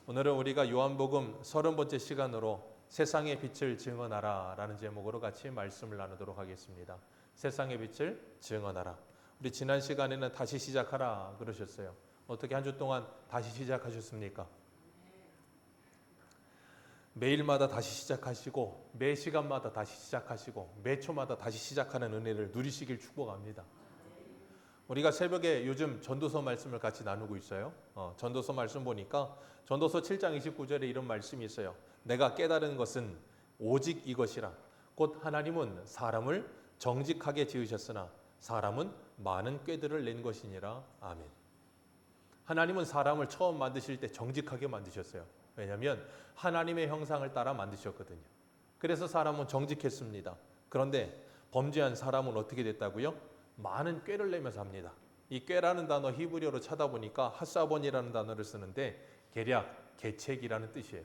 오늘은 우리가 요한복음 30번째 시간으로 세상의 빛을 증언하라 라는 제목으로 같이 말씀을 나누도록 하겠습니다. 세상의 빛을 증언하라. 우리 지난 시간에는 다시 시작하라 그러셨어요. 어떻게 한 주 동안 다시 시작하셨습니까? 매일마다 다시 시작하시고 매 시간마다 다시 시작하시고 매 초마다 다시 시작하는 은혜를 누리시길 축복합니다. 우리가 새벽에 요즘 전도서 말씀을 같이 나누고 있어요. 전도서 말씀 보니까 전도서 7장 29절에 이런 말씀이 있어요. 내가 깨달은 것은 오직 이것이라. 곧 하나님은 사람을 정직하게 지으셨으나 사람은 많은 꾀들을 낸 것이니라. 아멘. 하나님은 사람을 처음 만드실 때 정직하게 만드셨어요. 왜냐하면 하나님의 형상을 따라 만드셨거든요. 그래서 사람은 정직했습니다. 그런데 범죄한 사람은 어떻게 됐다고요? 많은 꾀를 내면서 합니다. 이 꾀라는 단어 히브리어로 찾아보니까 핫사본이라는 단어를 쓰는데 계략, 계책이라는 뜻이에요.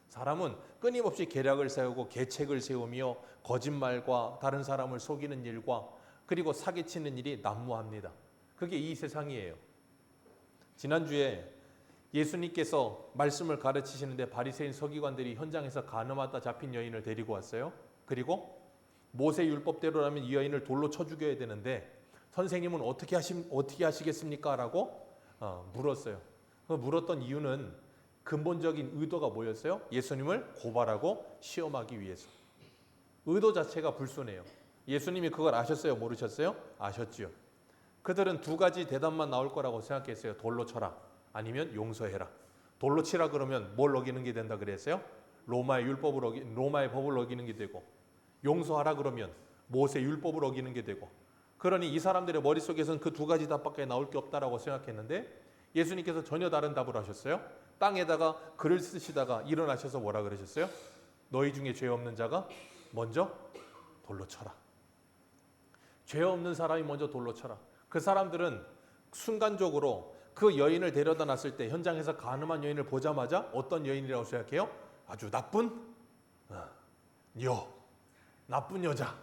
사람은 끊임없이 계략을 세우고 계책을 세우며 거짓말과 다른 사람을 속이는 일과 그리고 사기치는 일이 난무합니다. 그게 이 세상이에요. 지난주에 예수님께서 말씀을 가르치시는데 바리새인 서기관들이 현장에서 가늠하다 잡힌 여인을 데리고 왔어요. 그리고 모세 율법대로라면 이 여인을 돌로 쳐 죽여야 되는데 선생님은 어떻게 하시겠습니까? 라고 물었어요. 물었던 이유는 근본적인 의도가 뭐였어요? 예수님을 고발하고 시험하기 위해서. 의도 자체가 불순해요. 예수님이 그걸 아셨어요? 모르셨어요? 아셨지요. 그들은 두 가지 대답만 나올 거라고 생각했어요. 돌로 쳐라. 아니면 용서해라. 돌로 치라 그러면 뭘 어기는 게 된다 그랬어요? 로마의 법을 어기는 게 되고, 용서하라 그러면 모세 율법을 어기는 게 되고, 그러니 이 사람들의 머릿속에서는 그 두 가지 답밖에 나올 게 없다라고 생각했는데 예수님께서 전혀 다른 답을 하셨어요. 땅에다가 글을 쓰시다가 일어나셔서 뭐라 그러셨어요? 너희 중에 죄 없는 자가 먼저 돌로 쳐라. 죄 없는 사람이 먼저 돌로 쳐라. 그 사람들은 순간적으로 그 여인을 데려다 놨을 때 현장에서 간음한 여인을 보자마자 어떤 여인이라고 생각해요? 아주 나쁜 나쁜 여자.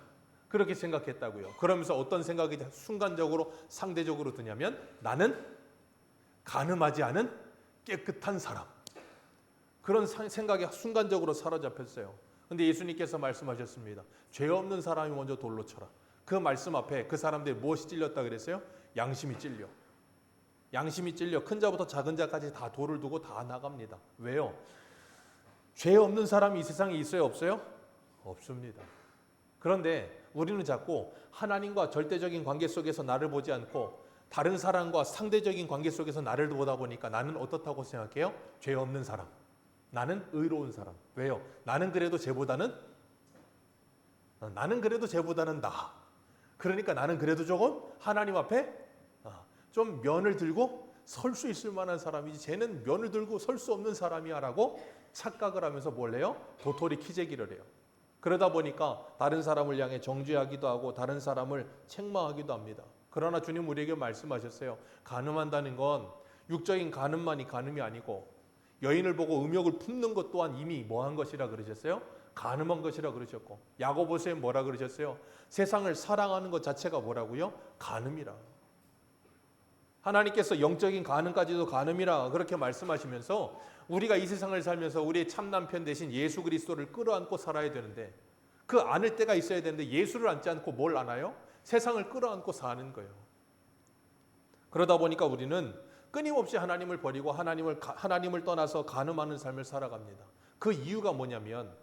그렇게 생각했다고요. 그러면서 어떤 생각이 순간적으로 상대적으로 드냐면 나는 간음하지 않은 깨끗한 사람. 그런 생각이 순간적으로 사로잡혔어요. 그런데 예수님께서 말씀하셨습니다. 죄 없는 사람이 먼저 돌로 쳐라. 그 말씀 앞에 그 사람들이 무엇이 찔렸다 그랬어요? 양심이 찔려. 양심이 찔려 큰 자부터 작은 자까지 다 돌을 두고 다 나갑니다. 왜요? 죄 없는 사람이 이 세상에 있어요? 없어요? 없습니다. 그런데 우리는 자꾸 하나님과 절대적인 관계 속에서 나를 보지 않고 다른 사람과 상대적인 관계 속에서 나를 보다 보니까 나는 어떻다고 생각해요? 죄 없는 사람. 나는 의로운 사람. 왜요? 나는 그래도 쟤보다는 나아. 그러니까 나는 그래도 조금 하나님 앞에 좀 면을 들고 설 수 있을 만한 사람이지 쟤는 면을 들고 설 수 없는 사람이야 라고 착각을 하면서 뭘 해요? 도토리 키재기를 해요. 그러다 보니까 다른 사람을 향해 정죄하기도 하고 다른 사람을 책망하기도 합니다. 그러나 주님 우리에게 말씀하셨어요. 간음한다는 건 육적인 간음만이 간음이 아니고 여인을 보고 음욕을 품는 것 또한 이미 뭐한 것이라 그러셨어요? 간음한 것이라 그러셨고, 야고보서에 뭐라 그러셨어요? 세상을 사랑하는 것 자체가 뭐라고요? 간음이라. 하나님께서 영적인 간음까지도 간음이라 그렇게 말씀하시면서 우리가 이 세상을 살면서 우리의 참남편 대신 예수 그리스도를 끌어안고 살아야 되는데 그 안을 때가 있어야 되는데 예수를 안지 않고 뭘 안아요? 세상을 끌어안고 사는 거예요. 그러다 보니까 우리는 끊임없이 하나님을 버리고 하나님을 떠나서 간음하는 삶을 살아갑니다. 그 이유가 뭐냐면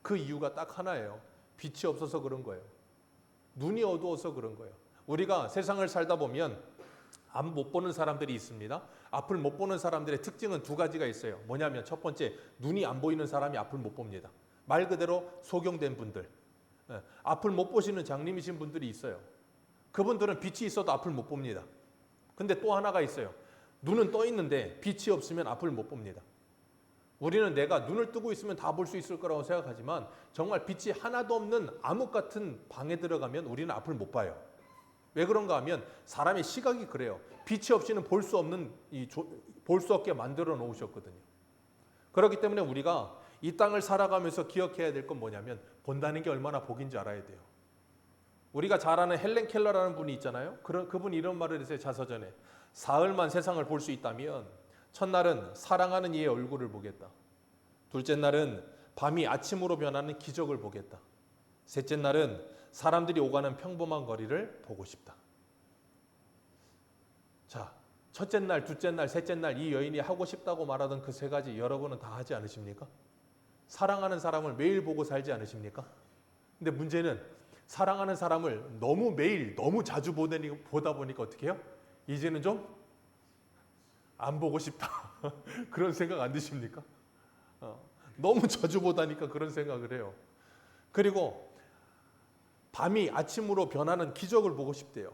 그 이유가 딱 하나예요. 빛이 없어서 그런 거예요. 눈이 어두워서 그런 거예요. 우리가 세상을 살다 보면 앞 못 보는 사람들이 있습니다. 앞을 못 보는 사람들의 특징은 두 가지가 있어요. 뭐냐면 첫 번째, 눈이 안 보이는 사람이 앞을 못 봅니다. 말 그대로 소경된 분들. 앞을 못 보시는 장님이신 분들이 있어요. 그분들은 빛이 있어도 앞을 못 봅니다. 근데 또 하나가 있어요. 눈은 떠 있는데 빛이 없으면 앞을 못 봅니다. 우리는 내가 눈을 뜨고 있으면 다 볼 수 있을 거라고 생각하지만 정말 빛이 하나도 없는 암흑 같은 방에 들어가면 우리는 앞을 못 봐요. 왜 그런가 하면 사람의 시각이 그래요. 빛이 없이는 볼 수 없게 만들어 놓으셨거든요. 그렇기 때문에 우리가 이 땅을 살아가면서 기억해야 될 건 뭐냐면 본다는 게 얼마나 복인지 알아야 돼요. 우리가 잘 아는 헬렌 켈러라는 분이 있잖아요. 그분이 이런 말을 했어요. 자서전에. 사흘만 세상을 볼 수 있다면 첫날은 사랑하는 이의 얼굴을 보겠다. 둘째 날은 밤이 아침으로 변하는 기적을 보겠다. 셋째 날은 사람들이 오가는 평범한 거리를 보고 싶다. 자, 첫째 날, 둘째 날, 셋째 날 이 여인이 하고 싶다고 말하던 그 세 가지 여러분은 다 하지 않으십니까? 사랑하는 사람을 매일 보고 살지 않으십니까? 근데 문제는 사랑하는 사람을 너무 매일, 너무 자주 보다 보니까 어떻게 해요? 이제는 좀 안 보고 싶다. 그런 생각 안 드십니까? 너무 자주 보다니까 그런 생각을 해요. 그리고 밤이 아침으로 변하는 기적을 보고 싶대요.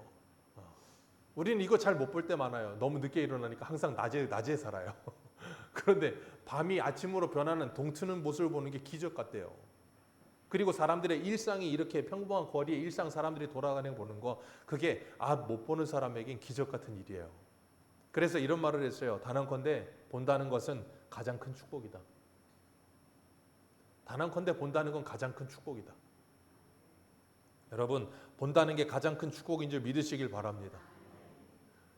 우리는 이거 잘 못 볼 때 많아요. 너무 늦게 일어나니까 항상 낮에 살아요. 그런데 밤이 아침으로 변하는 동트는 모습을 보는 게 기적 같대요. 그리고 사람들의 일상이 이렇게 평범한 거리에 일상 사람들이 돌아가는 거 보는 거, 그게 못 보는 사람에겐 기적 같은 일이에요. 그래서 이런 말을 했어요. 단언컨대 본다는 것은 가장 큰 축복이다. 단언컨대 본다는 건 가장 큰 축복이다. 여러분, 본다는 게 가장 큰 축복인 줄 믿으시길 바랍니다.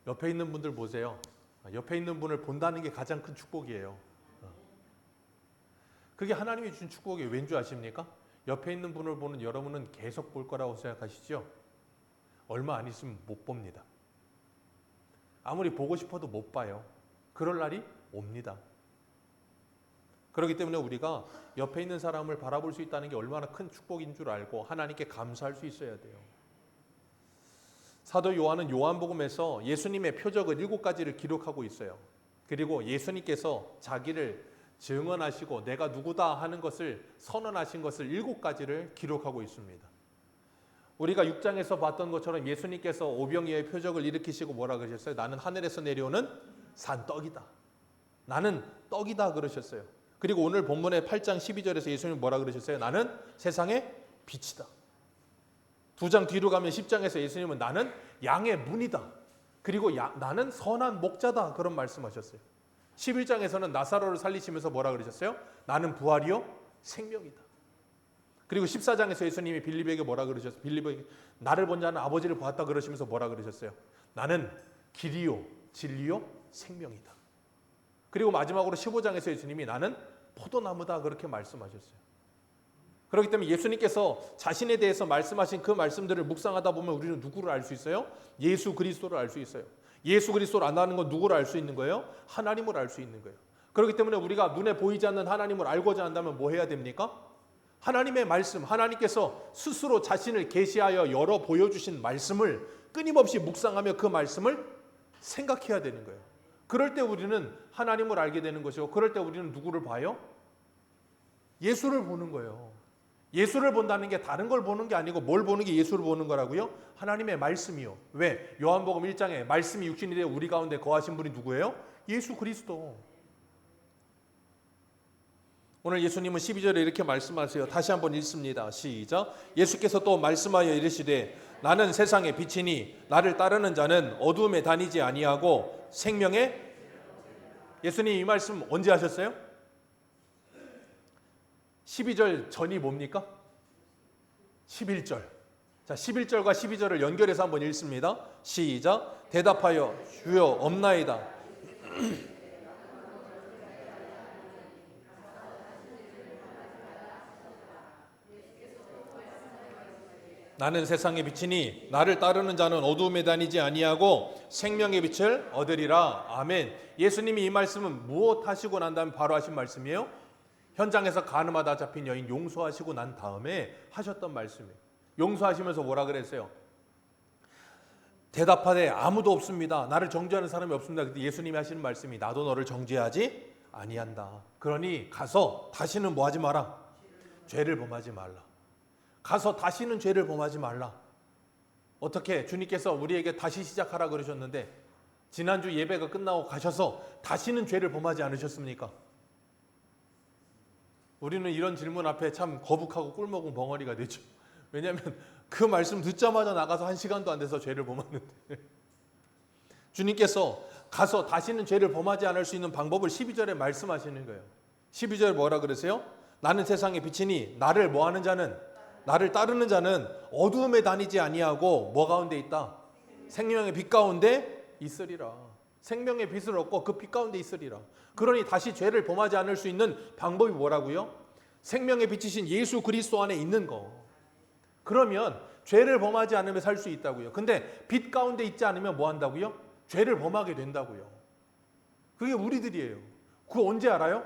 옆에 있는 분들 보세요. 옆에 있는 분을 본다는 게 가장 큰 축복이에요. 그게 하나님이 주신 축복이 왠 줄 아십니까? 옆에 있는 분을 보는 여러분은 계속 볼 거라고 생각하시죠? 얼마 안 있으면 못 봅니다. 아무리 보고 싶어도 못 봐요. 그럴 날이 옵니다. 그렇기 때문에 우리가 옆에 있는 사람을 바라볼 수 있다는 게 얼마나 큰 축복인 줄 알고 하나님께 감사할 수 있어야 돼요. 사도 요한은 요한복음에서 예수님의 표적을 7가지를 기록하고 있어요. 그리고 예수님께서 자기를 증언하시고 내가 누구다 하는 것을 선언하신 것을 7가지를 기록하고 있습니다. 우리가 6장에서 봤던 것처럼 예수님께서 오병이어의 표적을 일으키시고 뭐라 그러셨어요? 나는 하늘에서 내려오는 산떡이다. 나는 떡이다 그러셨어요. 그리고 오늘 본문의 8장 12절에서 예수님이 뭐라 그러셨어요? 나는 세상의 빛이다. 2장 뒤로 가면 10장에서 예수님은 나는 양의 문이다. 그리고 나는 선한 목자다. 그런 말씀하셨어요. 11장에서는 나사로를 살리시면서 뭐라 그러셨어요? 나는 부활이요 생명이다. 그리고 14장에서 예수님이 빌립에게 뭐라 그러셨어요? 빌립에게 나를 본 자는 아버지를 보았다 그러시면서 뭐라 그러셨어요? 나는 길이요 진리요 생명이다. 그리고 마지막으로 15장에서 예수님이 나는 포도나무다 그렇게 말씀하셨어요. 그렇기 때문에 예수님께서 자신에 대해서 말씀하신 그 말씀들을 묵상하다 보면 우리는 누구를 알 수 있어요? 예수 그리스도를 알 수 있어요. 예수 그리스도를 안다는 건 누구를 알 수 있는 거예요? 하나님을 알 수 있는 거예요. 그렇기 때문에 우리가 눈에 보이지 않는 하나님을 알고자 한다면 뭐 해야 됩니까? 하나님의 말씀, 하나님께서 스스로 자신을 계시하여 열어 보여주신 말씀을 끊임없이 묵상하며 그 말씀을 생각해야 되는 거예요. 그럴 때 우리는 하나님을 알게 되는 것이고, 그럴 때 우리는 누구를 봐요? 예수를 보는 거예요. 예수를 본다는 게 다른 걸 보는 게 아니고 뭘 보는 게 예수를 보는 거라고요? 하나님의 말씀이요. 왜? 요한복음 1장에 말씀이 육신이 되어 우리 가운데 거하신 분이 누구예요? 예수 그리스도. 오늘 예수님은 12절에 이렇게 말씀하세요. 다시 한번 읽습니다. 시작. 예수께서 또 말씀하여 이르시되 나는 세상의 빛이니 나를 따르는 자는 어두움에 다니지 아니하고 생명의. 예수님 이 말씀 언제 하셨어요? 12절 전이 뭡니까? 11절. 자, 11절과 12절을 연결해서 한번 읽습니다. 시작. 대답하여 주여 없나이다. 나는 세상의 빛이니 나를 따르는 자는 어두움에 다니지 아니하고 생명의 빛을 얻으리라. 아멘. 예수님이 이 말씀은 무엇 하시고 난 다음에 바로 하신 말씀이에요? 현장에서 간음하다 잡힌 여인 용서하시고 난 다음에 하셨던 말씀이에요. 용서하시면서 뭐라 그랬어요? 대답하되 아무도 없습니다. 나를 정죄하는 사람이 없습니다. 그때 예수님이 하시는 말씀이 나도 너를 정죄하지 아니한다. 그러니 가서 다시는 뭐 하지 마라? 죄를 범하지 말라. 가서 다시는 죄를 범하지 말라. 어떻게? 주님께서 우리에게 다시 시작하라 그러셨는데 지난주 예배가 끝나고 가셔서 다시는 죄를 범하지 않으셨습니까? 우리는 이런 질문 앞에 참 거북하고 꿀먹은 벙어리가 되죠. 왜냐하면 그 말씀 듣자마자 나가서 1시간도 안 돼서 죄를 범하는데 주님께서 가서 다시는 죄를 범하지 않을 수 있는 방법을 12절에 말씀하시는 거예요. 12절에 뭐라 그러세요? 나는 세상의 빛이니 나를 뭐하는 자는, 나를 따르는 자는 어두움에 다니지 아니하고 뭐 가운데 있다? 생명의 빛 가운데 있으리라. 생명의 빛을 얻고 그 빛 가운데 있으리라. 그러니 다시 죄를 범하지 않을 수 있는 방법이 뭐라고요? 생명의 빛이신 예수 그리스도 안에 있는 거. 그러면 죄를 범하지 않으면 살 수 있다고요. 근데 빛 가운데 있지 않으면 뭐 한다고요? 죄를 범하게 된다고요. 그게 우리들이에요. 그거 언제 알아요?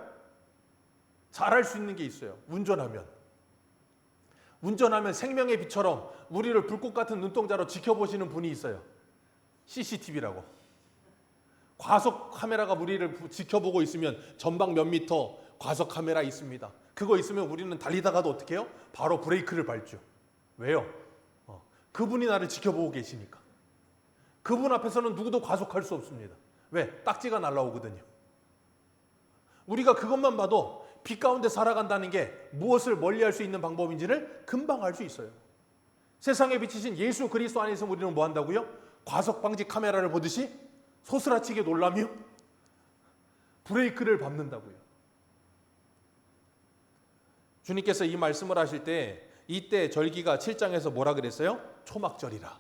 잘할 수 있는 게 있어요. 운전하면 생명의 빛처럼 우리를 불꽃 같은 눈동자로 지켜보시는 분이 있어요. CCTV라고. 과속 카메라가 우리를 지켜보고 있으면 전방 몇 미터 과속 카메라 있습니다. 그거 있으면 우리는 달리다가도 어떻게 해요? 바로 브레이크를 밟죠. 왜요? 그분이 나를 지켜보고 계시니까. 그분 앞에서는 누구도 과속할 수 없습니다. 왜? 딱지가 날라오거든요. 우리가 그것만 봐도 빛 가운데 살아간다는 게 무엇을 멀리할 수 있는 방법인지를 금방 알 수 있어요. 세상에 비치신 예수 그리스도 안에서 우리는 뭐 한다고요? 과속 방지 카메라를 보듯이 소스라치게 놀라며 브레이크를 밟는다고요. 주님께서 이 말씀을 하실 때 이때 절기가 7장에서 뭐라 그랬어요? 초막절이라.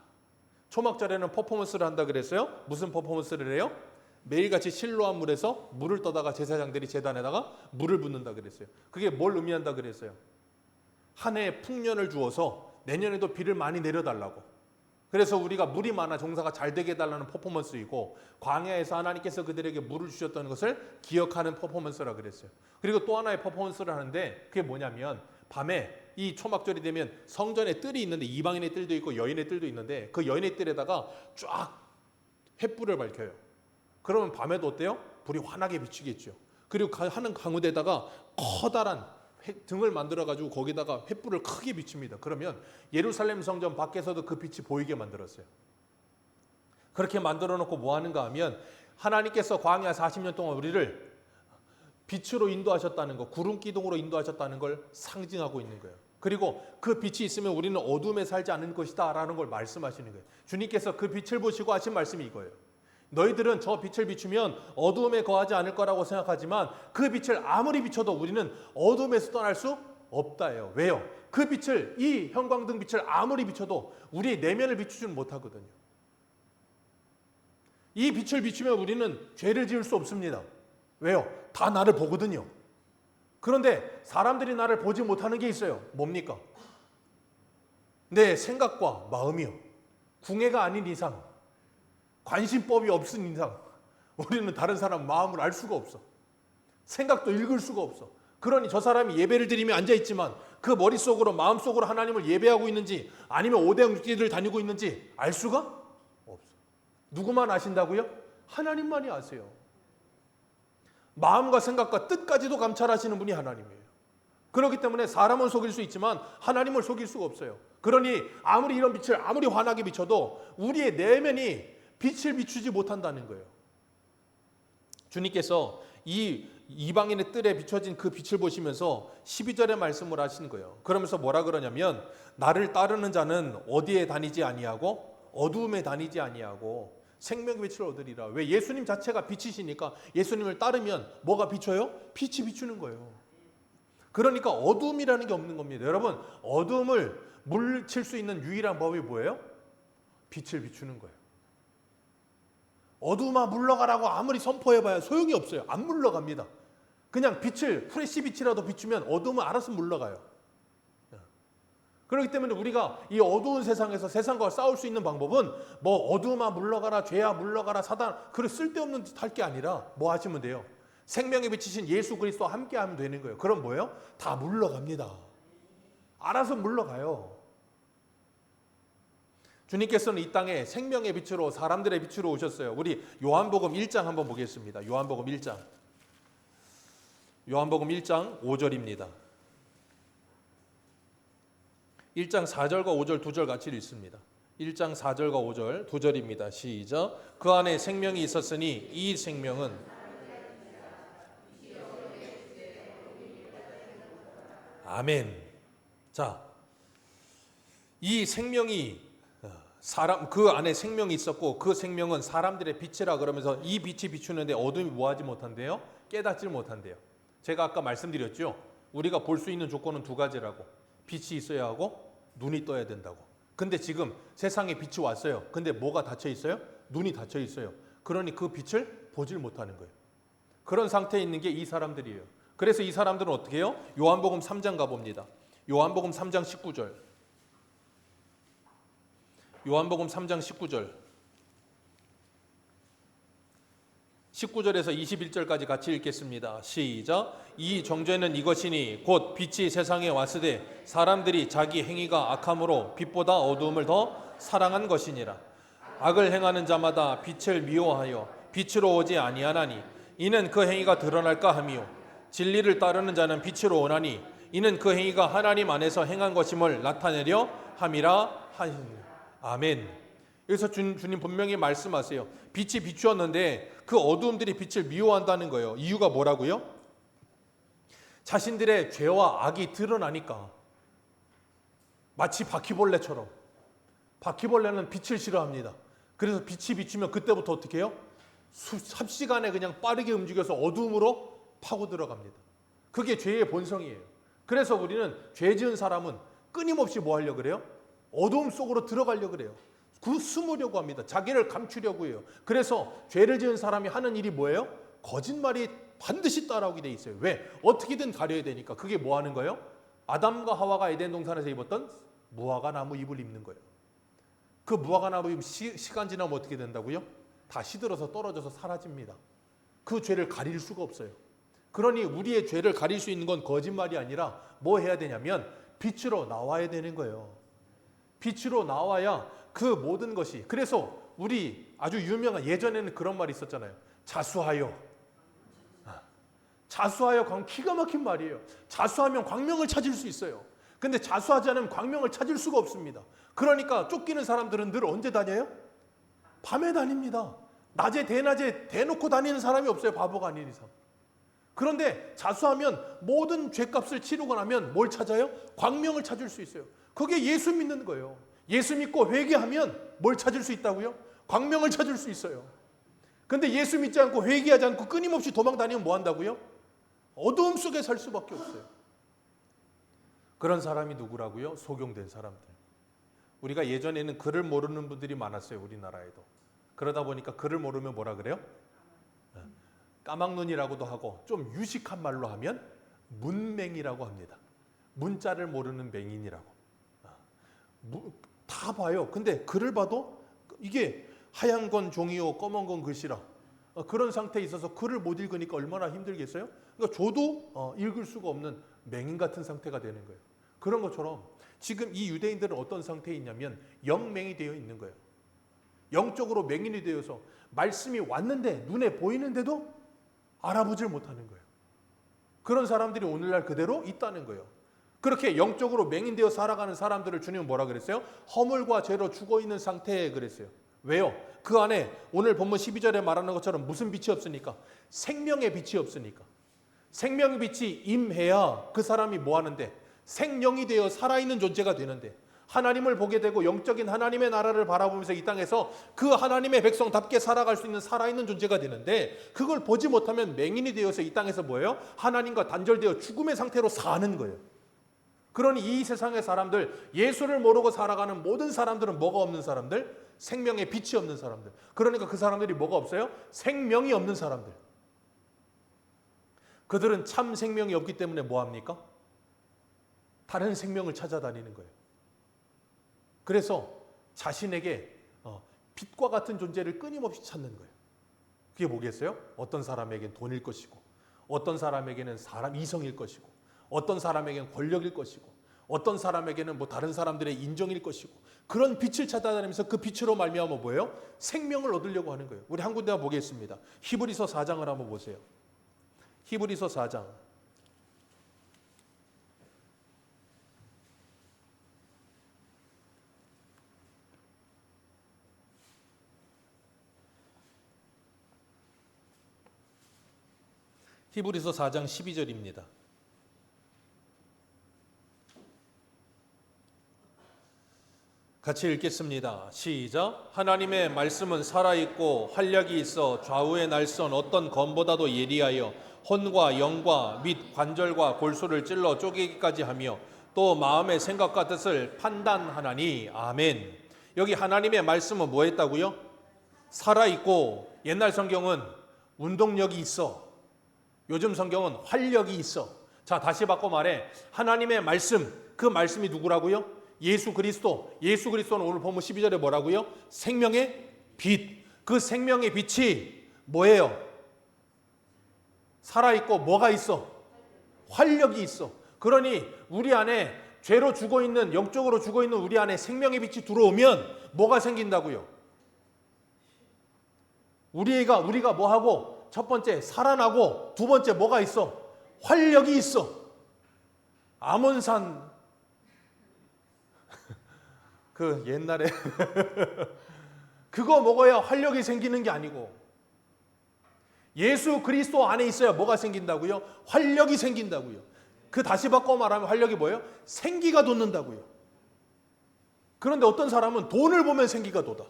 초막절에는 퍼포먼스를 한다 그랬어요. 무슨 퍼포먼스를 해요? 매일같이 실로한 물에서 물을 떠다가 제사장들이 제단에다가 물을 붓는다 그랬어요. 그게 뭘 의미한다 그랬어요? 한 해에 풍년을 주어서 내년에도 비를 많이 내려달라고. 그래서 우리가 물이 많아 종사가 잘 되게 해달라는 퍼포먼스이고, 광야에서 하나님께서 그들에게 물을 주셨다는 것을 기억하는 퍼포먼스라 그랬어요. 그리고 또 하나의 퍼포먼스를 하는데 그게 뭐냐면, 밤에 이 초막절이 되면 성전에 뜰이 있는데 이방인의 뜰도 있고 여인의 뜰도 있는데 그 여인의 뜰에다가 쫙 횃불을 밝혀요. 그러면 밤에도 어때요? 불이 환하게 비추겠죠. 그리고 하는 가운데다가 커다란 등을 만들어가지고 거기다가 횃불을 크게 비춥니다. 그러면 예루살렘 성전 밖에서도 그 빛이 보이게 만들었어요. 그렇게 만들어 놓고 뭐 하는가 하면, 하나님께서 광야 40년 동안 우리를 빛으로 인도하셨다는 거, 구름 기둥으로 인도하셨다는 걸 상징하고 있는 거예요. 그리고 그 빛이 있으면 우리는 어둠에 살지 않을 것이다 라는 걸 말씀하시는 거예요. 주님께서 그 빛을 보시고 하신 말씀이 이거예요. 너희들은 저 빛을 비추면 어두움에 거하지 않을 거라고 생각하지만 그 빛을 아무리 비춰도 우리는 어둠에서 떠날 수 없다예요. 왜요? 그 빛을, 이 형광등 빛을 아무리 비춰도 우리의 내면을 비추지는 못하거든요. 이 빛을 비추면 우리는 죄를 지을 수 없습니다. 왜요? 다 나를 보거든요. 그런데 사람들이 나를 보지 못하는 게 있어요. 뭡니까? 내 생각과 마음이요. 궁예가 아닌 이상, 관심법이 없은 이상 우리는 다른 사람 마음을 알 수가 없어. 생각도 읽을 수가 없어. 그러니 저 사람이 예배를 드리며 앉아있지만 그 머릿속으로 마음속으로 하나님을 예배하고 있는지 아니면 오대육교를 다니고 있는지 알 수가 없어. 누구만 아신다고요? 하나님만이 아세요. 마음과 생각과 뜻까지도 감찰하시는 분이 하나님이에요. 그렇기 때문에 사람은 속일 수 있지만 하나님을 속일 수가 없어요. 그러니 아무리 이런 빛을 아무리 환하게 비춰도 우리의 내면이 빛을 비추지 못한다는 거예요. 주님께서 이 이방인의 뜰에 비춰진 그 빛을 보시면서 12절에 말씀을 하시는 거예요. 그러면서 뭐라 그러냐면, 나를 따르는 자는 어디에 다니지 아니하고 어두움에 다니지 아니하고 생명의 빛을 얻으리라. 왜? 예수님 자체가 빛이시니까 예수님을 따르면 뭐가 비춰요? 빛이 비추는 거예요. 그러니까 어두움이라는 게 없는 겁니다. 여러분, 어두움을 물칠 수 있는 유일한 법이 뭐예요? 빛을 비추는 거예요. 어두움아 물러가라고 아무리 선포해봐야 소용이 없어요. 안 물러갑니다. 그냥 빛을, 프레시 빛이라도 비추면 어두움은 알아서 물러가요. 그렇기 때문에 우리가 이 어두운 세상에서 세상과 싸울 수 있는 방법은 뭐 어두움아 물러가라, 죄야 물러가라, 사단, 그런 쓸데없는 짓 할 게 아니라 뭐 하시면 돼요? 생명에 비치신 예수 그리스도와 함께 하면 되는 거예요. 그럼 뭐예요? 다 물러갑니다. 알아서 물러가요. 주님께서는 이 땅에 생명의 빛으로, 사람들의 빛으로 오셨어요. 우리 요한복음 1장 한번 보겠습니다. 요한복음 1장. 요한복음 1장 5절입니다. 1장 4절과 5절 두 절 같이 읽습니다. 1장 4절과 5절 두 절입니다. 시작. 그 안에 생명이 있었으니 이 생명은 아멘. 자, 이 생명이 그 안에 생명이 있었고 그 생명은 사람들의 빛이라 그러면서 이 빛이 비추는데 어둠이 뭐하지 못한대요? 깨닫지 못한대요. 제가 아까 말씀드렸죠. 우리가 볼 수 있는 조건은 두 가지라고. 빛이 있어야 하고 눈이 떠야 된다고. 근데 지금 세상에 빛이 왔어요. 근데 뭐가 닫혀 있어요? 눈이 닫혀 있어요. 그러니 그 빛을 보질 못하는 거예요. 그런 상태에 있는 게 이 사람들이에요. 그래서 이 사람들은 어떻게 해요? 요한복음 3장 가봅니다. 요한복음 3장 19절. 요한복음 3장 19절. 19절에서 21절까지 같이 읽겠습니다. 시작. 이 정죄는 이것이니 곧 빛이 세상에 왔으되 사람들이 자기 행위가 악함으로 빛보다 어두움을 더 사랑한 것이니라. 악을 행하는 자마다 빛을 미워하여 빛으로 오지 아니하나니 이는 그 행위가 드러날까 함이요 진리를 따르는 자는 빛으로 오나니 이는 그 행위가 하나님 안에서 행한 것임을 나타내려 함이라 하시니. 아멘. 여기서 주님 분명히 말씀하세요. 빛이 비추었는데 그 어두움들이 빛을 미워한다는 거예요. 이유가 뭐라고요? 자신들의 죄와 악이 드러나니까. 마치 바퀴벌레처럼. 바퀴벌레는 빛을 싫어합니다. 그래서 빛이 비추면 그때부터 어떻게 해요? 삽시간에 그냥 빠르게 움직여서 어두움으로 파고 들어갑니다. 그게 죄의 본성이에요. 그래서 우리는 죄 지은 사람은 끊임없이 뭐 하려고 그래요? 어두움 속으로 들어가려고 그래요. 숨으려고 합니다. 자기를 감추려고 해요. 그래서 죄를 지은 사람이 하는 일이 뭐예요? 거짓말이 반드시 따라오게 돼 있어요. 왜? 어떻게든 가려야 되니까. 그게 뭐 하는 거예요? 아담과 하와가 에덴 동산에서 입었던 무화과 나무 잎을 입는 거예요. 그 무화과 나무 잎 시간 지나면 어떻게 된다고요? 다 시들어서 떨어져서 사라집니다. 그 죄를 가릴 수가 없어요. 그러니 우리의 죄를 가릴 수 있는 건 거짓말이 아니라 뭐 해야 되냐면 빛으로 나와야 되는 거예요. 빛으로 나와야 그 모든 것이. 그래서 우리 아주 유명한, 예전에는 그런 말이 있었잖아요. 자수하여. 자수하여, 기가 막힌 말이에요. 자수하면 광명을 찾을 수 있어요. 근데 자수하지 않으면 광명을 찾을 수가 없습니다. 그러니까 쫓기는 사람들은 늘 언제 다녀요? 밤에 다닙니다. 낮에 대낮에 대놓고 다니는 사람이 없어요. 바보가 아닌 이상. 그런데 자수하면 모든 죄값을 치르고 나면 뭘 찾아요? 광명을 찾을 수 있어요. 그게 예수 믿는 거예요. 예수 믿고 회개하면 뭘 찾을 수 있다고요? 광명을 찾을 수 있어요. 근데 예수 믿지 않고 회개하지 않고 끊임없이 도망 다니면 뭐 한다고요? 어두움 속에 살 수밖에 없어요. 그런 사람이 누구라고요? 소경된 사람들. 우리가 예전에는 글을 모르는 분들이 많았어요. 우리나라에도. 그러다 보니까 글을 모르면 뭐라 그래요? 까막눈이라고도 하고 좀 유식한 말로 하면 문맹이라고 합니다. 문자를 모르는 맹인이라고. 다 봐요. 근데 글을 봐도 이게 하얀 건 종이요 검은 건 글씨라. 그런 상태에 있어서 글을 못 읽으니까 얼마나 힘들겠어요? 그러니까 저도 읽을 수가 없는 맹인 같은 상태가 되는 거예요. 그런 것처럼 지금 이 유대인들은 어떤 상태에 있냐면 영맹이 되어 있는 거예요. 영적으로 맹인이 되어서 말씀이 왔는데 눈에 보이는데도 알아보질 못하는 거예요. 그런 사람들이 오늘날 그대로 있다는 거예요. 그렇게 영적으로 맹인되어 살아가는 사람들을 주님은 뭐라 그랬어요? 허물과 죄로 죽어있는 상태에 그랬어요. 왜요? 그 안에 오늘 본문 12절에 말하는 것처럼 무슨 빛이 없으니까? 생명의 빛이 없으니까. 생명의 빛이 임해야 그 사람이 뭐 하는데? 생명이 되어 살아있는 존재가 되는데, 하나님을 보게 되고 영적인 하나님의 나라를 바라보면서 이 땅에서 그 하나님의 백성답게 살아갈 수 있는 살아있는 존재가 되는데, 그걸 보지 못하면 맹인이 되어서 이 땅에서 뭐예요? 하나님과 단절되어 죽음의 상태로 사는 거예요. 그러니 이 세상의 사람들, 예수를 모르고 살아가는 모든 사람들은 뭐가 없는 사람들? 생명의 빛이 없는 사람들. 그러니까 그 사람들이 뭐가 없어요? 생명이 없는 사람들. 그들은 참 생명이 없기 때문에 뭐 합니까? 다른 생명을 찾아다니는 거예요. 그래서 자신에게 빛과 같은 존재를 끊임없이 찾는 거예요. 그게 뭐겠어요? 어떤 사람에겐 돈일 것이고, 어떤 사람에게는 사람 이성일 것이고, 어떤 사람에게는 권력일 것이고, 어떤 사람에게는 뭐 다른 사람들의 인정일 것이고, 그런 빛을 찾아다니면서 그 빛으로 말미암아 뭐예요? 생명을 얻으려고 하는 거예요. 우리 한 군데 보겠습니다. 히브리서 4장을 한번 보세요. 히브리서 4장. 히브리서 4장 12절입니다. 같이 읽겠습니다. 시작. 하나님의 말씀은 살아있고 활력이 있어 좌우의 날선 어떤 검보다도 예리하여 혼과 영과 및 관절과 골수를 찔러 쪼개기까지 하며 또 마음의 생각과 뜻을 판단하나니. 아멘. 여기 하나님의 말씀은 뭐 했다고요? 살아있고 옛날 성경은 운동력이 있어. 요즘 성경은 활력이 있어. 자, 다시 바꿔 말해. 하나님의 말씀, 그 말씀이 누구라고요? 예수 그리스도. 예수 그리스도는 오늘 본문 12절에 뭐라고요? 생명의 빛. 그 생명의 빛이 뭐예요? 살아있고 뭐가 있어? 활력이 있어. 그러니 우리 안에 죄로 죽어있는, 영적으로 죽어있는 우리 안에 생명의 빛이 들어오면 뭐가 생긴다고요? 우리가 뭐하고? 첫 번째 살아나고, 두 번째 뭐가 있어? 활력이 있어. 아몬산 그 옛날에 그거 먹어야 활력이 생기는 게 아니고, 예수 그리스도 안에 있어야 뭐가 생긴다고요? 활력이 생긴다고요. 그 다시 바꿔 말하면 활력이 뭐예요? 생기가 돋는다고요. 그런데 어떤 사람은 돈을 보면 생기가 돋아.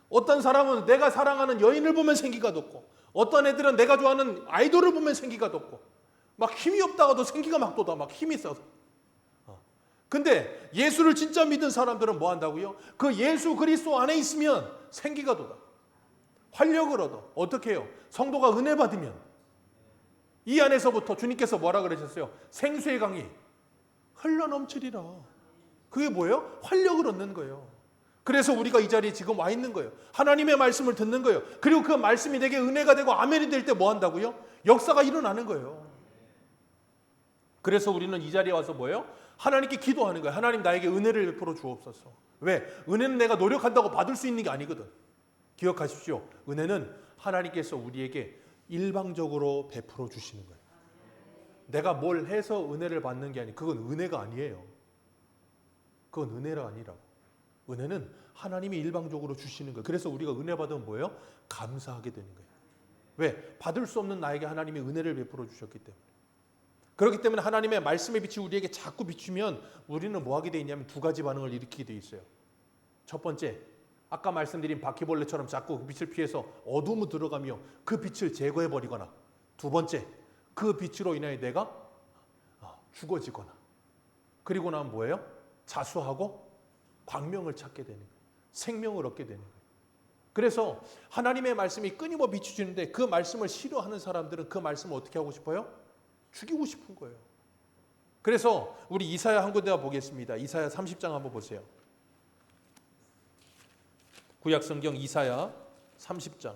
어떤 사람은 내가 사랑하는 여인을 보면 생기가 돋고, 어떤 애들은 내가 좋아하는 아이돌을 보면 생기가 돋고, 막 힘이 없다가도 생기가 막 돋아. 막 힘이 있어서. 근데 예수를 진짜 믿은 사람들은 뭐 한다고요? 그 예수 그리스도 안에 있으면 생기가 돋아. 활력을 얻어. 어떻게 해요? 성도가 은혜 받으면 이 안에서부터 주님께서 뭐라 그러셨어요? 생수의 강이 흘러넘치리라. 그게 뭐예요? 활력을 얻는 거예요. 그래서 우리가 이 자리에 지금 와 있는 거예요. 하나님의 말씀을 듣는 거예요. 그리고 그 말씀이 내게 은혜가 되고 아멘이 될 때 뭐 한다고요? 역사가 일어나는 거예요. 그래서 우리는 이 자리에 와서 뭐예요? 하나님께 기도하는 거예요. 하나님, 나에게 은혜를 베풀어 주옵소서. 왜? 은혜는 내가 노력한다고 받을 수 있는 게 아니거든. 기억하십시오. 은혜는 하나님께서 우리에게 일방적으로 베풀어 주시는 거예요. 내가 뭘 해서 은혜를 받는 게 아니에요. 그건 은혜가 아니에요. 그건 은혜가 아니라고. 은혜는 하나님이 일방적으로 주시는 거예요. 그래서 우리가 은혜 받으면 뭐예요? 감사하게 되는 거예요. 왜? 받을 수 없는 나에게 하나님이 은혜를 베풀어 주셨기 때문에. 그렇기 때문에 하나님의 말씀의 빛이 우리에게 자꾸 비추면 우리는 뭐 하게 돼 있냐면 두 가지 반응을 일으키게 돼 있어요. 첫 번째, 아까 말씀드린 바퀴벌레처럼 자꾸 그 빛을 피해서 어둠으로 들어가며 그 빛을 제거해버리거나, 두 번째, 그 빛으로 인하여 내가 죽어지거나, 그리고 나면 뭐예요? 자수하고 광명을 찾게 되는 거예요. 생명을 얻게 되는 거예요. 그래서 하나님의 말씀이 끊임없이 비추시는데 그 말씀을 싫어하는 사람들은 그 말씀을 어떻게 하고 싶어요? 죽이고 싶은 거예요. 그래서 우리 이사야 한 군데 보겠습니다. 이사야 30장 한번 보세요. 구약 성경 이사야 30장.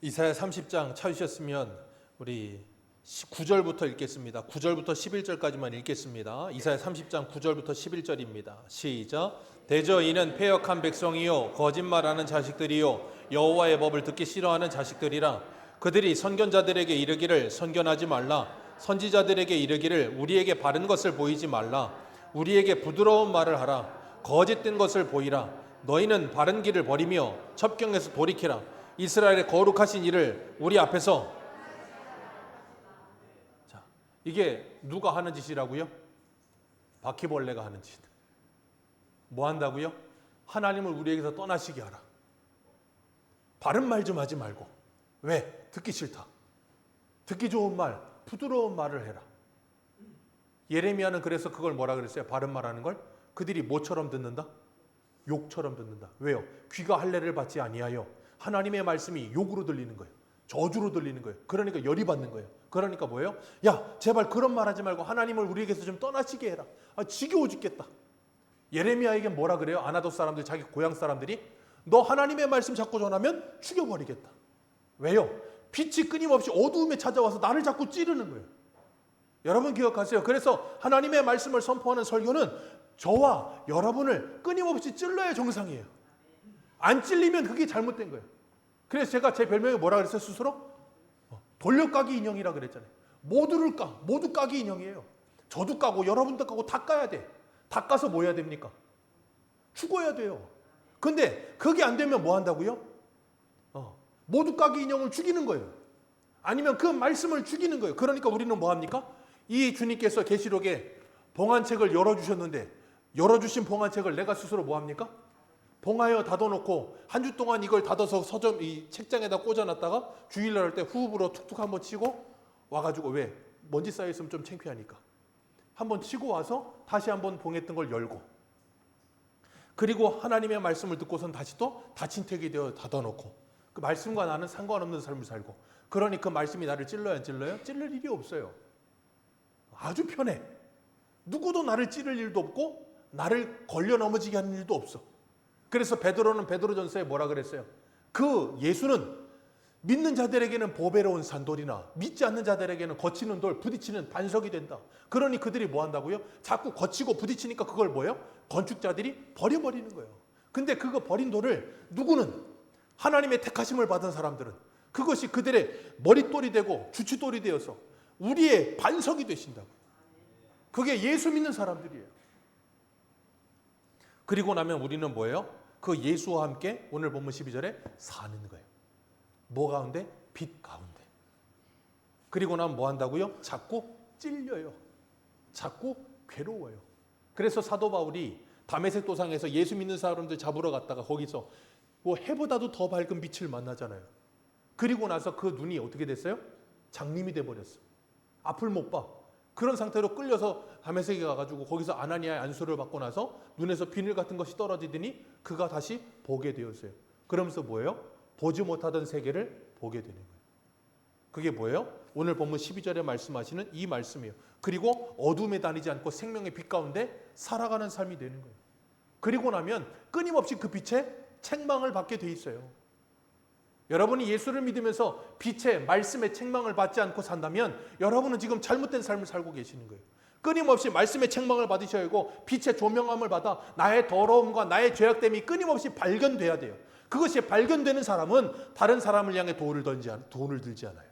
이사야 30장 찾으셨으면 우리 9절부터 읽겠습니다. 9절부터 11절까지만 읽겠습니다. 이사야 30장 9절부터 11절입니다. 시작. 대저 이는 패역한 백성이요 거짓말하는 자식들이요 여호와의 법을 듣기 싫어하는 자식들이라. 그들이 선견자들에게 이르기를 선견하지 말라. 선지자들에게 이르기를 우리에게 바른 것을 보이지 말라. 우리에게 부드러운 말을 하라. 거짓된 것을 보이라. 너희는 바른 길을 버리며 첩경에서 돌이키라. 이스라엘의 거룩하신 일을 우리 앞에서. 자, 이게 누가 하는 짓이라고요? 바퀴벌레가 하는 짓. 뭐 한다고요? 하나님을 우리에게서 떠나시게 하라. 바른 말 좀 하지 말고. 왜? 듣기 싫다. 듣기 좋은 말, 부드러운 말을 해라. 예레미야는 그래서 그걸 뭐라 그랬어요? 바른 말하는 걸? 그들이 뭐처럼 듣는다? 욕처럼 듣는다. 왜요? 귀가 할례를 받지 아니하여 하나님의 말씀이 욕으로 들리는 거예요. 저주로 들리는 거예요. 그러니까 열이 받는 거예요. 그러니까 뭐예요? 야, 제발 그런 말 하지 말고 하나님을 우리에게서 좀 떠나시게 해라. 지겨워 죽겠다. 예레미야에게 뭐라 그래요? 아나돗 사람들, 자기 고향 사람들이 너 하나님의 말씀 자꾸 전하면 죽여버리겠다. 왜요? 빛이 끊임없이 어두움에 찾아와서 나를 자꾸 찌르는 거예요. 여러분 기억하세요. 그래서 하나님의 말씀을 선포하는 설교는 저와 여러분을 끊임없이 찔러야 정상이에요. 안 찔리면 그게 잘못된 거예요. 그래서 제가 제 별명이 뭐라 그랬어요? 스스로? 돌려까기 인형이라 그랬잖아요. 모두 까기 인형이에요. 저도 까고 여러분도 까고 다 까야 돼. 다 까서 뭐 해야 됩니까? 죽어야 돼요. 근데 그게 안 되면 뭐 한다고요? 모두 까기 인형을 죽이는 거예요. 아니면 그 말씀을 죽이는 거예요. 그러니까 우리는 뭐 합니까? 이 주님께서 계시록에 봉안책을 열어주셨는데 열어주신 봉안책을 내가 스스로 뭐합니까? 봉하여 닫아놓고 한 주 동안 이걸 닫아서 서점 이 책장에다 꽂아놨다가 주일날 할 때 후ub으로 툭툭 한번 치고 와가지고 왜? 먼지 쌓여있으면 좀 창피하니까 한번 치고 와서 다시 한번 봉했던 걸 열고 그리고 하나님의 말씀을 듣고선 다시 또 닫힌 책이 되어 닫아놓고 그 말씀과 나는 상관없는 삶을 살고 그러니 그 말씀이 나를 찔러요 안 찔러요? 찔릴 일이 없어요. 아주 편해. 누구도 나를 찌를 일도 없고 나를 걸려 넘어지게 하는 일도 없어. 그래서 베드로는 베드로전서에 뭐라 그랬어요? 그 예수는 믿는 자들에게는 보배로운 산돌이나 믿지 않는 자들에게는 거치는 돌, 부딪히는 반석이 된다. 그러니 그들이 뭐 한다고요? 자꾸 거치고 부딪히니까 그걸 뭐예요? 건축자들이 버려버리는 거예요. 근데 그거 버린 돌을 누구는 하나님의 택하심을 받은 사람들은 그것이 그들의 머릿돌이 되고 주춧돌이 되어서 우리의 반석이 되신다고. 그게 예수 믿는 사람들이에요. 그리고 나면 우리는 뭐예요? 그 예수와 함께 오늘 본문 12절에 사는 거예요. 뭐 가운데? 빛 가운데. 그리고 나면 뭐 한다고요? 자꾸 찔려요. 자꾸 괴로워요. 그래서 사도 바울이 다메섹 도상에서 예수 믿는 사람들 잡으러 갔다가 거기서 뭐 해보다도 더 밝은 빛을 만나잖아요. 그리고 나서 그 눈이 어떻게 됐어요? 장님이 돼버렸어. 앞을 못 봐. 그런 상태로 끌려서 다메섹에 가가지고 거기서 아나니아의 안수를 받고 나서 눈에서 비늘 같은 것이 떨어지더니 그가 다시 보게 되었어요. 그러면서 뭐예요? 보지 못하던 세계를 보게 되는 거예요. 그게 뭐예요? 오늘 본문 12절에 말씀하시는 이 말씀이에요. 그리고 어둠에 다니지 않고 생명의 빛 가운데 살아가는 삶이 되는 거예요. 그리고 나면 끊임없이 그 빛에 책망을 받게 돼 있어요. 여러분이 예수를 믿으면서 빛의 말씀의 책망을 받지 않고 산다면 여러분은 지금 잘못된 삶을 살고 계시는 거예요. 끊임없이 말씀의 책망을 받으셔야 하고 빛의 조명함을 받아 나의 더러움과 나의 죄악됨이 끊임없이 발견돼야 돼요. 그것이 발견되는 사람은 다른 사람을 향해 돈을 들지 않아요.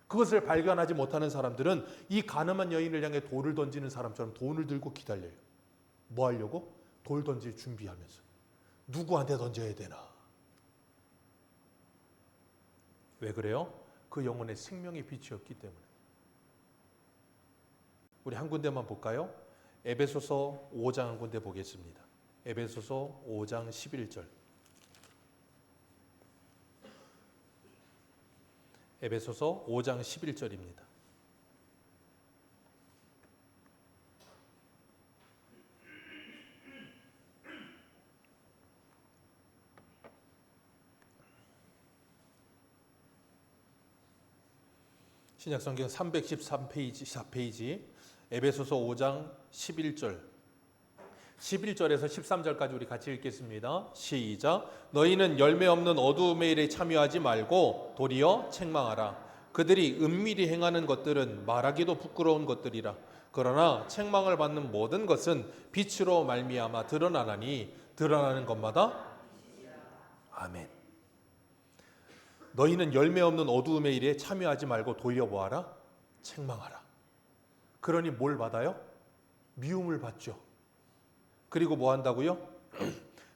그것을 발견하지 못하는 사람들은 이 가늠한 여인을 향해 돌을 던지는 사람처럼 돈을 들고 기다려요. 뭐 하려고? 돌 던질 준비하면서. 누구한테 던져야 되나? 왜 그래요? 그 영혼의 생명의 빛이 없기 때문에. 우리 한 군데만 볼까요? 에베소서 5장 한 군데 보겠습니다. 에베소서 5장 11절. 에베소서 5장 11절입니다. 신약성경 313페이지 4페이지 에베소서 5장 11절 11절에서 13절까지 우리 같이 읽겠습니다. 시작. 너희는 열매 없는 어두움의 일에 참여하지 말고 도리어 책망하라. 그들이 은밀히 행하는 것들은 말하기도 부끄러운 것들이라. 그러나 책망을 받는 모든 것은 빛으로 말미암아 드러나나니 드러나는 것마다 아멘. 너희는 열매 없는 어두움의 일에 참여하지 말고 도리어 뭐하라? 책망하라. 그러니 뭘 받아요? 미움을 받죠. 그리고 뭐 한다고요?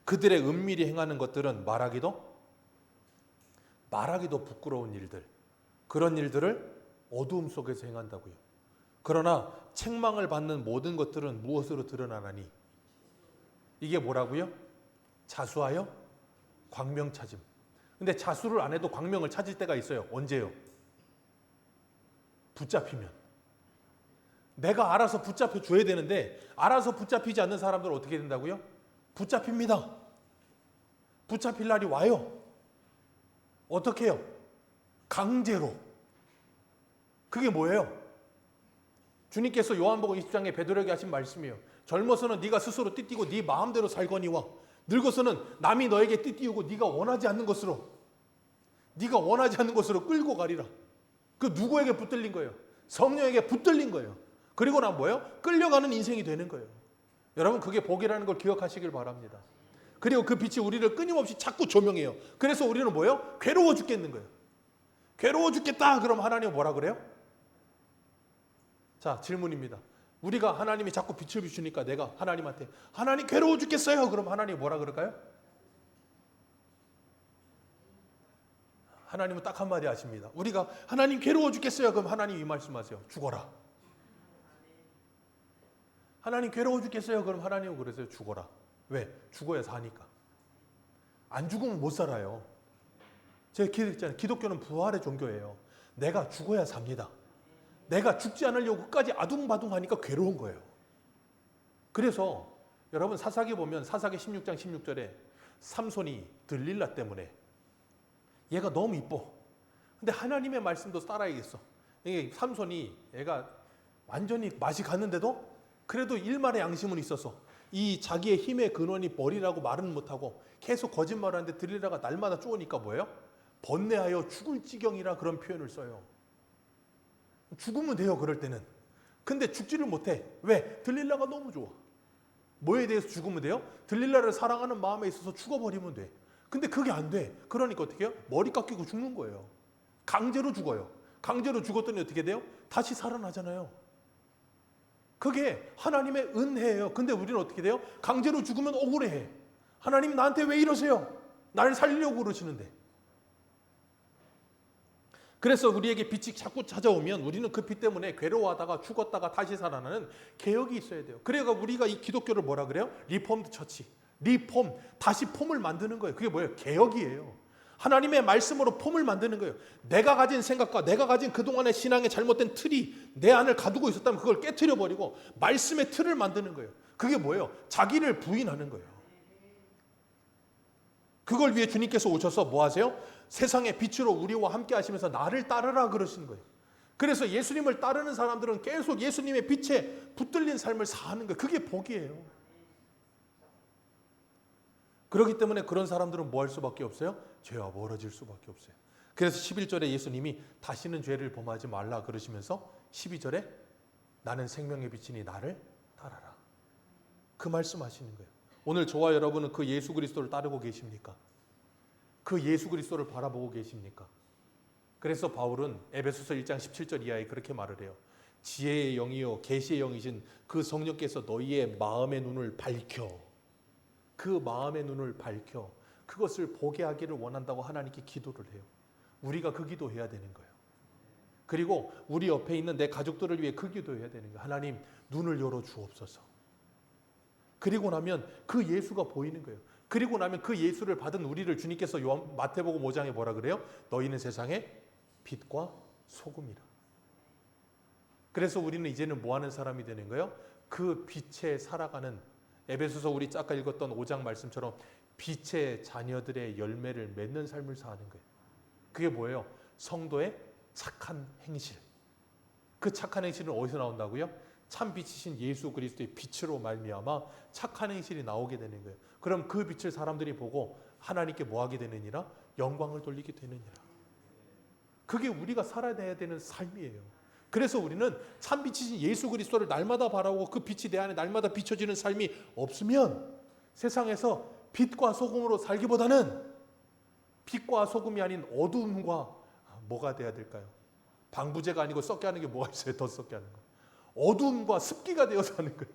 그들의 은밀히 행하는 것들은 말하기도 부끄러운 일들, 그런 일들을 어두움 속에서 행한다고요. 그러나 책망을 받는 모든 것들은 무엇으로 드러나나니? 이게 뭐라고요? 자수하여 광명 찾음. 근데 자수를 안 해도 광명을 찾을 때가 있어요. 언제요? 붙잡히면. 내가 알아서 붙잡혀 줘야 되는데 알아서 붙잡히지 않는 사람들은 어떻게 된다고요? 붙잡힙니다. 붙잡힐 날이 와요. 어떻게 해요? 강제로. 그게 뭐예요? 주님께서 요한복음 20장에 베드로에게 하신 말씀이에요. 젊어서는 네가 스스로 띠띠고 네 마음대로 살거니와 늙어서는 남이 너에게 띠띠우고 네가 원하지 않는 것으로 끌고 가리라. 그 누구에게 붙들린 거예요? 성령에게 붙들린 거예요. 그리고 난 뭐예요? 끌려가는 인생이 되는 거예요. 여러분 그게 복이라는 걸 기억하시길 바랍니다. 그리고 그 빛이 우리를 끊임없이 자꾸 조명해요. 그래서 우리는 뭐예요? 괴로워 죽겠는 거예요. 괴로워 죽겠다 그럼 하나님은 뭐라 그래요? 자 질문입니다. 우리가 하나님이 자꾸 빛을 비추니까 내가 하나님한테 하나님 괴로워 죽겠어요. 그럼 하나님이 뭐라 그럴까요? 하나님은 딱 한마디 하십니다. 우리가 하나님 괴로워 죽겠어요. 그럼 하나님이 이 말씀하세요. 죽어라. 하나님 괴로워 죽겠어요. 그럼 하나님은 그러세요. 죽어라. 왜? 죽어야 사니까. 안 죽으면 못 살아요. 제가 기도했잖아요. 기독교는 부활의 종교예요. 내가 죽어야 삽니다. 내가 죽지 않으려고 끝까지 아둥바둥하니까 괴로운 거예요. 그래서 여러분 사사기 보면 사사기 16장 16절에 삼손이 들릴라 때문에 얘가 너무 이뻐. 근데 하나님의 말씀도 따라야겠어. 이게 삼손이 얘가 완전히 맛이 갔는데도 그래도 일말의 양심은 있어서 이 자기의 힘의 근원이 머리라고 말은 못하고 계속 거짓말하는데 들릴라가 날마다 쪼으니까 뭐예요? 번뇌하여 죽을 지경이라 그런 표현을 써요. 죽으면 돼요, 그럴 때는. 근데 죽지를 못해. 왜? 들릴라가 너무 좋아. 뭐에 대해서 죽으면 돼요? 들릴라를 사랑하는 마음에 있어서 죽어버리면 돼. 근데 그게 안 돼. 그러니까 어떻게 해요? 머리 깎이고 죽는 거예요. 강제로 죽어요. 강제로 죽었더니 어떻게 돼요? 다시 살아나잖아요. 그게 하나님의 은혜예요. 근데 우리는 어떻게 돼요? 강제로 죽으면 억울해해. 하나님 나한테 왜 이러세요? 나를 살리려고 그러시는데. 그래서 우리에게 빛이 자꾸 찾아오면 우리는 그 빛 때문에 괴로워하다가 죽었다가 다시 살아나는 개혁이 있어야 돼요. 그래가 우리가 이 기독교를 뭐라 그래요? 리폼드 처치. 리폼, 다시 폼을 만드는 거예요. 그게 뭐예요? 개혁이에요. 하나님의 말씀으로 폼을 만드는 거예요. 내가 가진 생각과 내가 가진 그동안의 신앙의 잘못된 틀이 내 안을 가두고 있었다면 그걸 깨트려버리고 말씀의 틀을 만드는 거예요. 그게 뭐예요? 자기를 부인하는 거예요. 그걸 위해 주님께서 오셔서 뭐 하세요? 세상의 빛으로 우리와 함께 하시면서 나를 따르라 그러시는 거예요. 그래서 예수님을 따르는 사람들은 계속 예수님의 빛에 붙들린 삶을 사는 거예요. 그게 복이에요. 그렇기 때문에 그런 사람들은 뭐 할 수밖에 없어요? 죄와 멀어질 수밖에 없어요. 그래서 11절에 예수님이 다시는 죄를 범하지 말라 그러시면서 12절에 나는 생명의 빛이니 나를 따라라. 그 말씀하시는 거예요. 오늘 저와 여러분은 그 예수 그리스도를 따르고 계십니까? 그 예수 그리스도를 바라보고 계십니까? 그래서 바울은 에베소서 1장 17절 이하에 그렇게 말을 해요. 지혜의 영이요 계시의 영이신 그 성령께서 너희의 마음의 눈을 밝혀, 그 마음의 눈을 밝혀 그것을 보게 하기를 원한다고 하나님께 기도를 해요. 우리가 그 기도해야 되는 거예요. 그리고 우리 옆에 있는 내 가족들을 위해 그 기도해야 되는 거예요. 하나님 눈을 열어 주옵소서. 그리고 나면 그 예수가 보이는 거예요. 그리고 나면 그 예수를 받은 우리를 주님께서 마태복음 5장에 뭐라 그래요? 너희는 세상의 빛과 소금이라. 그래서 우리는 이제는 뭐 하는 사람이 되는 거예요? 그 빛에 살아가는, 에베소서 우리 아까 읽었던 5장 말씀처럼 빛의 자녀들의 열매를 맺는 삶을 사는 거예요. 그게 뭐예요? 성도의 착한 행실. 그 착한 행실은 어디서 나온다고요? 참 빛이신 예수 그리스도의 빛으로 말미암아 착한 행실이 나오게 되는 거예요. 그럼 그 빛을 사람들이 보고 하나님께 뭐 하게 되느니라? 영광을 돌리게 되느니라. 그게 우리가 살아내야 되는 삶이에요. 그래서 우리는 참 빛이신 예수 그리스도를 날마다 바라보고 그 빛이 내 안에 날마다 비춰지는 삶이 없으면 세상에서 빛과 소금으로 살기보다는 빛과 소금이 아닌 어둠과 뭐가 돼야 될까요? 방부제가 아니고 썩게 하는 게 뭐가 있어요? 더 썩게 하는 거. 어둠과 습기가 되어서 하는 거예요.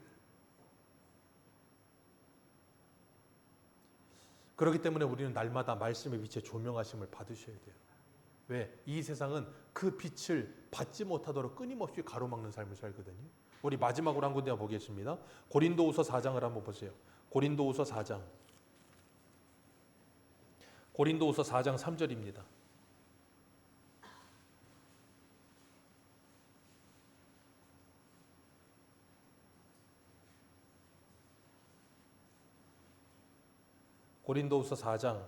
그렇기 때문에 우리는 날마다 말씀의 빛에 조명하심을 받으셔야 돼요. 왜? 이 세상은 그 빛을 받지 못하도록 끊임없이 가로막는 삶을 살거든요. 우리 마지막으로 한 군데 보겠습니다. 고린도후서 4장을 한번 보세요. 고린도후서 4장. 고린도후서 4장 3절입니다. 고린도후서 4장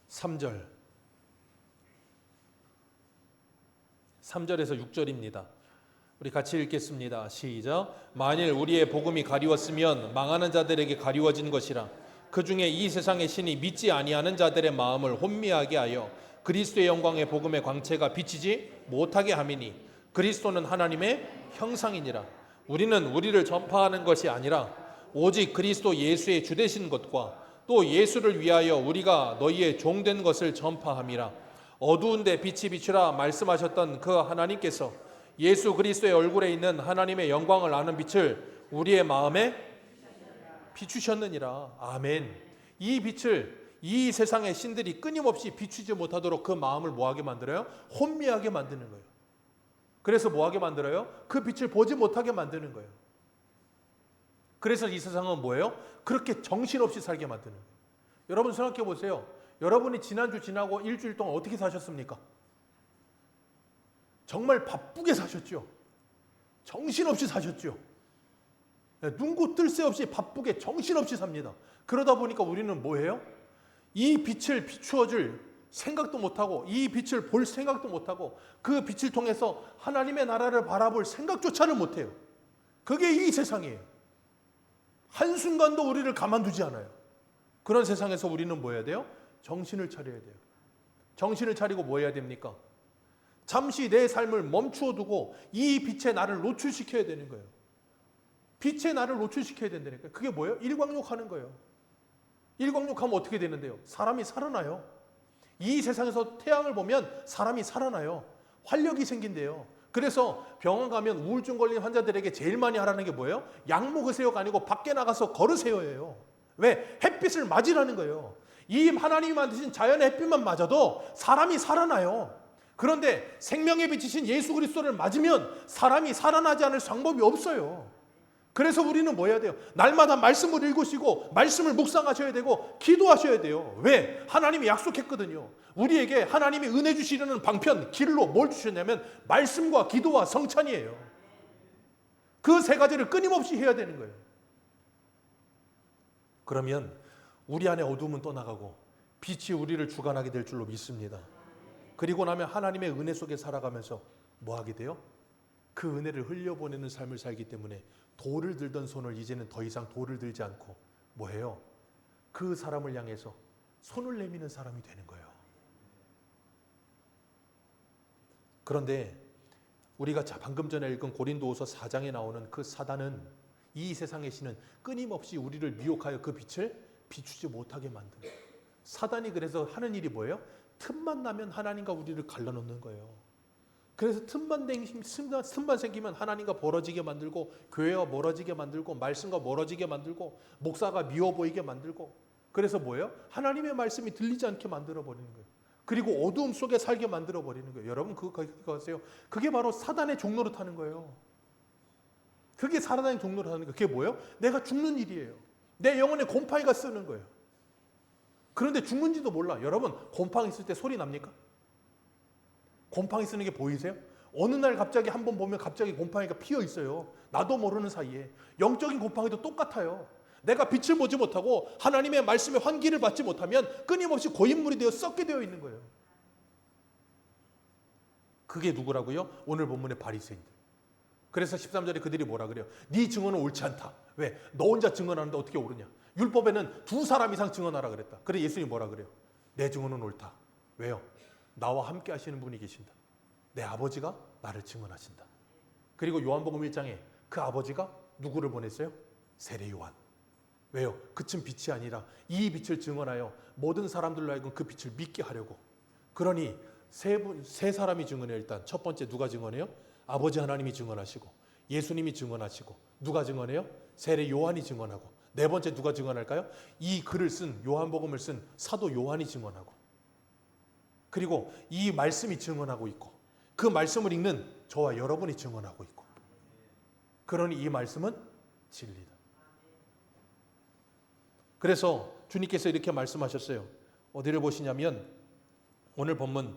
3절. 3절에서 6절입니다. 우리 같이 읽겠습니다. 시작. 만일 우리의 복음이 가리웠으면 망하는 자들에게 가리워진 것이라. 그 중에 이 세상의 신이 믿지 아니하는 자들의 마음을 혼미하게 하여 그리스도의 영광의 복음의 광채가 비치지 못하게 함이니 그리스도는 하나님의 형상이니라. 우리는 우리를 전파하는 것이 아니라 오직 그리스도 예수의 주되신 것과 또 예수를 위하여 우리가 너희의 종된 것을 전파함이라. 어두운데 빛이 비추라 말씀하셨던 그 하나님께서 예수 그리스도의 얼굴에 있는 하나님의 영광을 아는 빛을 우리의 마음에 비추셨느니라. 아멘. 이 빛을 이 세상의 신들이 끊임없이 비추지 못하도록 그 마음을 뭐하게 만들어요? 혼미하게 만드는 거예요. 그래서 뭐하게 만들어요? 그 빛을 보지 못하게 만드는 거예요. 그래서 이 세상은 뭐예요? 그렇게 정신없이 살게 만드는 거예요. 여러분 생각해 보세요. 여러분이 지난주 지나고 일주일 동안 어떻게 사셨습니까? 정말 바쁘게 사셨죠. 정신없이 사셨죠. 눈고 뜰 새 없이 바쁘게 정신없이 삽니다. 그러다 보니까 우리는 뭐예요? 이 빛을 비추어줄 생각도 못하고 이 빛을 볼 생각도 못하고 그 빛을 통해서 하나님의 나라를 바라볼 생각조차를 못해요. 그게 이 세상이에요. 한순간도 우리를 가만두지 않아요. 그런 세상에서 우리는 뭐 해야 돼요? 정신을 차려야 돼요. 정신을 차리고 뭐 해야 됩니까? 잠시 내 삶을 멈추어 두고 이 빛에 나를 노출시켜야 되는 거예요. 빛에 나를 노출시켜야 된다니까요. 그게 뭐예요? 일광욕하는 거예요. 일광욕하면 어떻게 되는데요? 사람이 살아나요. 이 세상에서 태양을 보면 사람이 살아나요. 활력이 생긴대요. 그래서 병원 가면 우울증 걸린 환자들에게 제일 많이 하라는 게 뭐예요? 약 먹으세요가 아니고 밖에 나가서 걸으세요예요. 왜? 햇빛을 맞으라는 거예요. 이 하나님이 만드신 자연의 햇빛만 맞아도 사람이 살아나요. 그런데 생명의 빛이신 예수 그리스도를 맞으면 사람이 살아나지 않을 방법이 없어요. 그래서 우리는 뭐 해야 돼요? 날마다 말씀을 읽으시고 말씀을 묵상하셔야 되고 기도하셔야 돼요. 왜? 하나님이 약속했거든요. 우리에게 하나님이 은혜 주시려는 방편, 길로 뭘 주셨냐면 말씀과 기도와 성찬이에요. 그 세 가지를 끊임없이 해야 되는 거예요. 그러면 우리 안에 어둠은 떠나가고 빛이 우리를 주관하게 될 줄로 믿습니다. 그리고 나면 하나님의 은혜 속에 살아가면서 뭐 하게 돼요? 그 은혜를 흘려보내는 삶을 살기 때문에 돌을 들던 손을 이제는 더 이상 돌을 들지 않고 뭐 해요? 그 사람을 향해서 손을 내미는 사람이 되는 거예요. 그런데 우리가 방금 전에 읽은 고린도후서 4장에 나오는 그 사단은 이 세상의 신은 끊임없이 우리를 미혹하여 그 빛을 비추지 못하게 만드는 거예요. 사단이 그래서 하는 일이 뭐예요? 틈만 나면 하나님과 우리를 갈라놓는 거예요. 그래서 틈만 생기면 하나님과 멀어지게 만들고 교회와 멀어지게 만들고 말씀과 멀어지게 만들고 목사가 미워 보이게 만들고 그래서 뭐예요? 하나님의 말씀이 들리지 않게 만들어버리는 거예요. 그리고 어두움 속에 살게 만들어버리는 거예요. 여러분 그거 아세요? 그게 바로 사단의 종로를 타는 거예요. 그게 사단의 종로를 타는 거예요. 그게 뭐예요? 내가 죽는 일이에요. 내 영혼에 곰팡이가 쓰는 거예요. 그런데 죽는지도 몰라. 여러분 곰팡이 쓸 때 소리 납니까? 곰팡이 쓰는 게 보이세요? 어느 날 갑자기 한번 보면 갑자기 곰팡이가 피어 있어요. 나도 모르는 사이에. 영적인 곰팡이도 똑같아요. 내가 빛을 보지 못하고 하나님의 말씀의 환기를 받지 못하면 끊임없이 고인물이 되어 썩게 되어 있는 거예요. 그게 누구라고요? 오늘 본문의 바리새인들. 그래서 13절에 그들이 뭐라 그래요? 네 증언은 옳지 않다. 왜? 너 혼자 증언하는데 어떻게 옳으냐? 율법에는 2사람 이상 증언하라 그랬다. 그래 예수님이 뭐라 그래요? 내 증언은 옳다. 왜요? 나와 함께 하시는 분이 계신다. 내 아버지가 나를 증언하신다. 그리고 요한복음 1장에 그 아버지가 누구를 보냈어요? 세례 요한. 왜요? 그쯤 빛이 아니라 이 빛을 증언하여 모든 사람들로 하여금 그 빛을 믿게 하려고. 그러니 세 사람이 증언해요. 일단 첫 번째 누가 증언해요? 아버지 하나님이 증언하시고 예수님이 증언하시고 누가 증언해요? 세례 요한이 증언하고 네 번째 누가 증언할까요? 이 글을 쓴 요한복음을 쓴 사도 요한이 증언하고 그리고 이 말씀이 증언하고 있고 그 말씀을 읽는 저와 여러분이 증언하고 있고 그러니 이 말씀은 진리다. 그래서 주님께서 이렇게 말씀하셨어요. 어디를 보시냐면 오늘 본문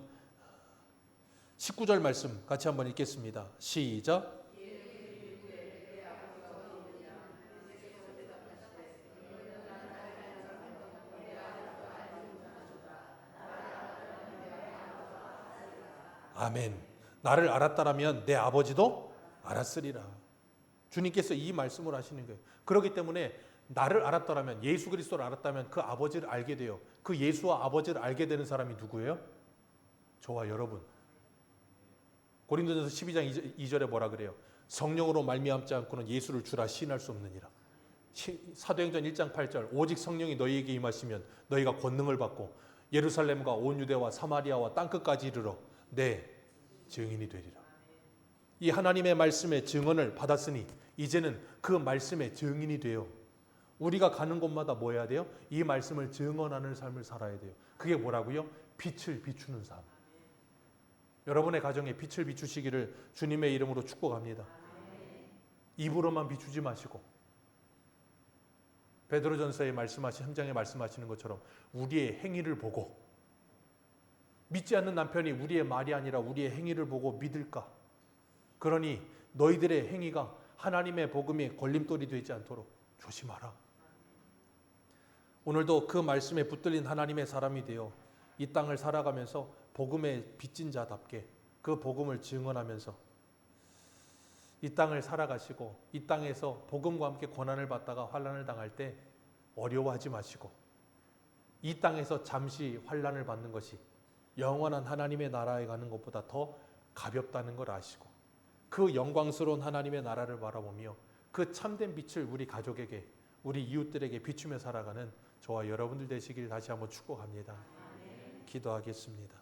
19절 말씀 같이 한번 읽겠습니다. 시작. 아멘. 나를 알았다라면 내 아버지도 알았으리라. 주님께서 이 말씀을 하시는 거예요. 그렇기 때문에 나를 알았다라면 예수 그리스도를 알았다면 그 아버지를 알게 돼요. 그 예수와 아버지를 알게 되는 사람이 누구예요? 저와 여러분. 고린도전서 12장 2절에 뭐라 그래요? 성령으로 말미암지 않고는 예수를 주라 시인할 수 없느니라. 사도행전 1장 8절 오직 성령이 너희에게 임하시면 너희가 권능을 받고 예루살렘과 온 유대와 사마리아와 땅끝까지 이르러 내 증인이 되리라. 이 하나님의 말씀의 증언을 받았으니 이제는 그 말씀의 증인이 돼요. 우리가 가는 곳마다 뭐 해야 돼요? 이 말씀을 증언하는 삶을 살아야 돼요. 그게 뭐라고요? 빛을 비추는 삶. 여러분의 가정에 빛을 비추시기를 주님의 이름으로 축복합니다. 입으로만 비추지 마시고 베드로전서에 말씀하신 3장에 말씀하시는 것처럼 우리의 행위를 보고, 믿지 않는 남편이 우리의 말이 아니라 우리의 행위를 보고 믿을까? 그러니 너희들의 행위가 하나님의 복음에 걸림돌이 되지 않도록 조심하라. 오늘도 그 말씀에 붙들린 하나님의 사람이 되어 이 땅을 살아가면서 복음에 빚진 자답게 그 복음을 증언하면서 이 땅을 살아가시고, 이 땅에서 복음과 함께 고난을 받다가 환난을 당할 때 어려워하지 마시고, 이 땅에서 잠시 환난을 받는 것이 영원한 하나님의 나라에 가는 것보다 더 가볍다는 걸 아시고, 그 영광스러운 하나님의 나라를 바라보며 그 참된 빛을 우리 가족에게, 우리 이웃들에게 비추며 살아가는 저와 여러분들 되시길 다시 한번 축복합니다. 기도하겠습니다.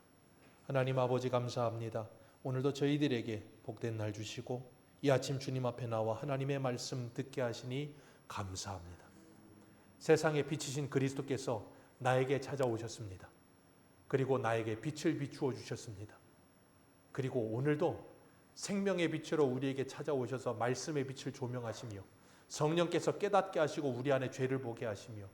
하나님 아버지, 감사합니다. 오늘도 저희들에게 복된 날 주시고 이 아침 주님 앞에 나와 하나님의 말씀 듣게 하시니 감사합니다. 세상에 비치신 그리스도께서 나에게 찾아오셨습니다. 그리고 나에게 빛을 비추어 주셨습니다. 그리고 오늘도 생명의 빛으로 우리에게 찾아오셔서 말씀의 빛을 조명하시며 성령께서 깨닫게 하시고 우리 안에 죄를 보게 하시며